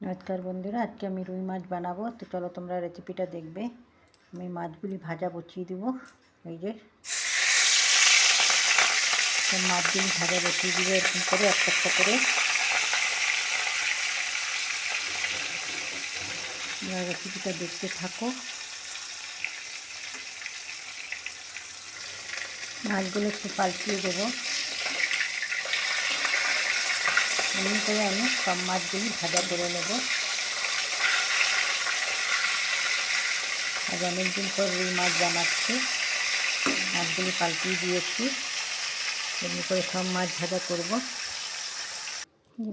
নমস্কার বন্ধুরা, আজকে আমি রুই মাছ বানাবো। তো চলো তোমরা রেসিপিটা দেখবে। আমি মাছগুলি ভাজা বসিয়ে দেবো। এই যে সব মাছগুলি ভাজা বসিয়ে দেবো এরকম করে একটা একটা করে। তোমরা রেসিপিটা দেখতে থাকো। মাছগুলো একটু পাল্টিয়ে দেবো। এমনি করে আমি সব মাছগুলি ভাজা করে নেবো। আজ অনেকদিন পর রুই মাছ বানাচ্ছি। মাছগুলি পাল্টিয়ে দিয়েছি। এমনি করে সব মাছ ভাজা করব।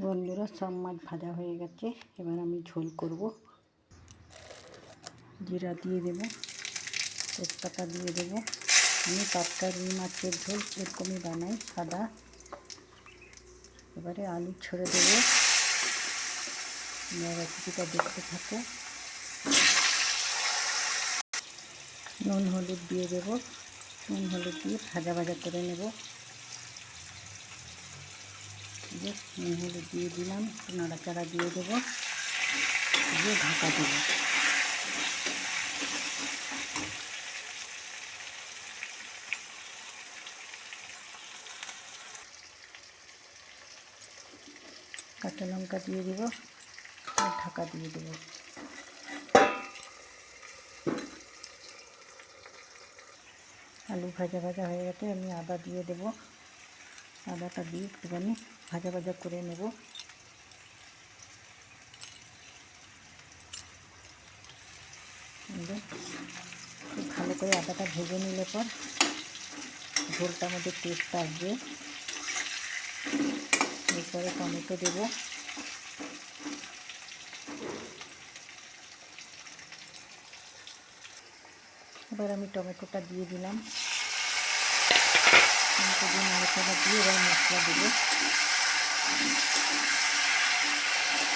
বন্ধুরা, সব মাছ ভাজা হয়ে গেছে। এবার আমি ঝোল করব। জিরা দিয়ে দেব, তেজপাতা দিয়ে দেবো। আমি টাটকা রুই মাছের ঝোল এরকমই বানাই, সাদা। এবারে আলু ছেড়ে দেবো। রেসিপিটা দেখতে থাকো। নুন হলুদ দিয়ে দেবো। নুন হলুদ দিয়ে ভাজা ভাজা করে নেব। নুন হলুদ দিয়ে দিলাম, নাড়াচাড়া দিয়ে দেবো, দিয়ে ঢাকা দেবো। কাঁচা লঙ্কা দিয়ে দেবো, ঢাকা দিয়ে দেবো। আলু ভাজা ভাজা হয়ে গেছে। আমি আদা দিয়ে দেবো। আদাটা দিয়ে একটুখানি ভাজা ভাজা করে নেব। খুব ভালো করে আদাটা ভেজে নিলে পর ঝোলটার মধ্যে টেস্ট আসবে। এরপরে টমেটো দেবো। এবার আমি টমেটোটা দিয়ে দিলাম। টমেটো দিয়ে নাড়াচাড়া দিয়ে এবার মশলা দেবো।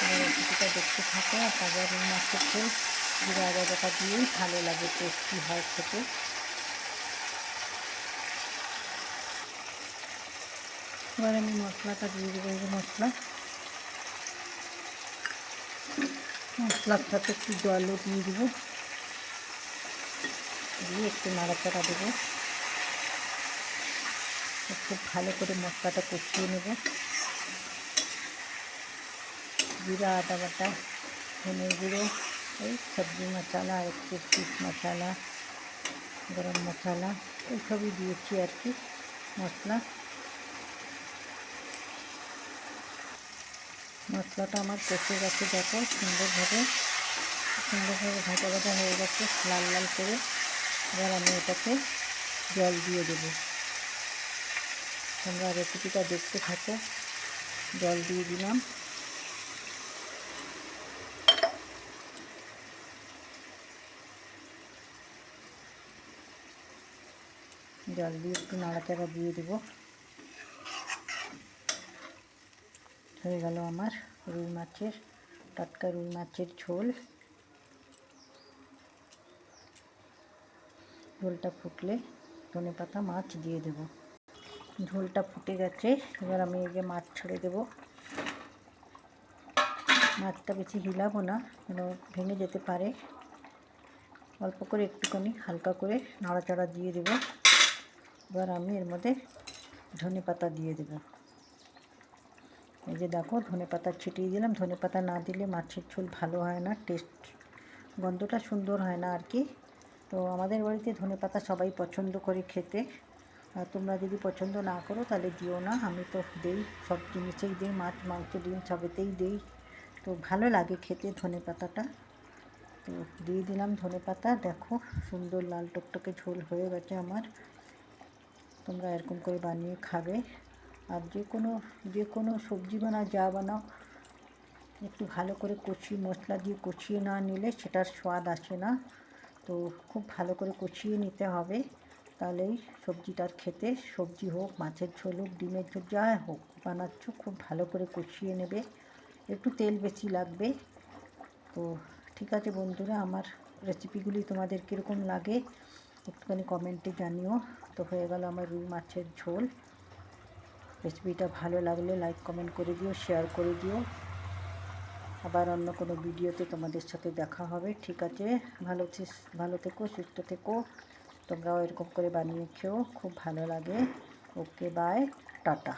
এবার রেসিপিটা দেখতে থাকো। আর তাজা রুই মাছের ঝোল জিরা আদাটা দিয়েই ভালো লাগে, টেস্টি হয় খেতে। এবার আমি মশলাটা দিয়ে দেবো। এই যে মশলার সাথে একটু জলও দিয়ে দেবো, দিয়ে একটু নাড়াচাড়া দেবো। খুব ভালো করে মশলাটা কষিয়ে নেব। জিরা আদা বাটা, ধনে গুঁড়ো, এই সবজি মশলা, আর একটু ফিশ মশলা, গরম মশলা এইসবই দিয়েছি আর কি মশলাটা আমার কষে গেছে। দেখো সুন্দরভাবে ভাজা ভাজা হয়ে গেছে, লাল লাল করে। এবার আমি এটাকে জল দিয়ে দেবো। তোমরা রেসিপিটা দেখতে থাকো। জল দিয়ে দিলাম। জল দিয়ে একটু নাড়াচাড়া দিয়ে দেবো। হয়ে গেল আমার টাটকা রুই মাছের ঝোল। ঝোলটা ফুটলে ধনেপাতা মাছ দিয়ে দেব। ঝোলটা ফুটে গেছে। এবার আমি এই যে মাছ ছেড়ে দেবো। মাছটা বেশি হিলাবো না, ভেঙে যেতে পারে। অল্প করে একটুখানি হালকা করে নাড়াচাড়া দিয়ে দেবো। এবার আমি এর মধ্যে ধনেপাতা দিয়ে দেবো। এই যে দেখো, ধনেপাতা ছিটিয়ে দিলাম। ধনেপাতা না দিলে মাছের ঝোল ভালো হয় না, গন্ধটা সুন্দর হয় না আর কি। তো আমাদের বাড়িতে ধনেপাতা সবাই পছন্দ করে খেতে। আর তোমরা যদি পছন্দ না করো তাহলে দিও না। আমি তো দেই, সব জিনিসেই দিই, মাছ মাংস ডিম সবেতেই দিই। তো ভালো লাগে খেতে ধনেপাতাটা। তো দিয়ে দিলাম ধনেপাতা। দেখো সুন্দর লাল টকটকে ঝোল হয়ে গেছে আমার। তোমরা এরকম করে বানিয়ে খাবে। আর যে কোনো সবজি বানাও, যা বানাও, একটু ভালো করে মশলা দিয়ে কষিয়ে না নিলে সেটার স্বাদ আসে না। তো খুব ভালো করে কষিয়ে নিতে হবে, তাহলেই সবজিটার খেতে, সবজি হোক, মাছের ঝোল হোক, ডিমের ঝোল, যা হোক বানাচ্ছ, খুব ভালো করে কষিয়ে নেবে। একটু তেল বেশি লাগবে। তো ঠিক আছে বন্ধুরা, আমার রেসিপিগুলি তোমাদের কীরকম লাগে একটুখানি কমেন্টে জানিও। তো হয়ে গেল আমার রুই মাছের ঝোল। রেসিপিটা ভালো লাগলে লাইক কমেন্ট করে দিও, শেয়ার করে দিও। আবার অন্য কোনো ভিডিওতে তোমাদের সাথে দেখা হবে। ঠিক আছে, ভালো থেকো, সুস্থ থেকো। তোমরাও এরকম করে বানিয়ে খেও, খুব ভালো লাগে। ওকে, বাই, টাটা।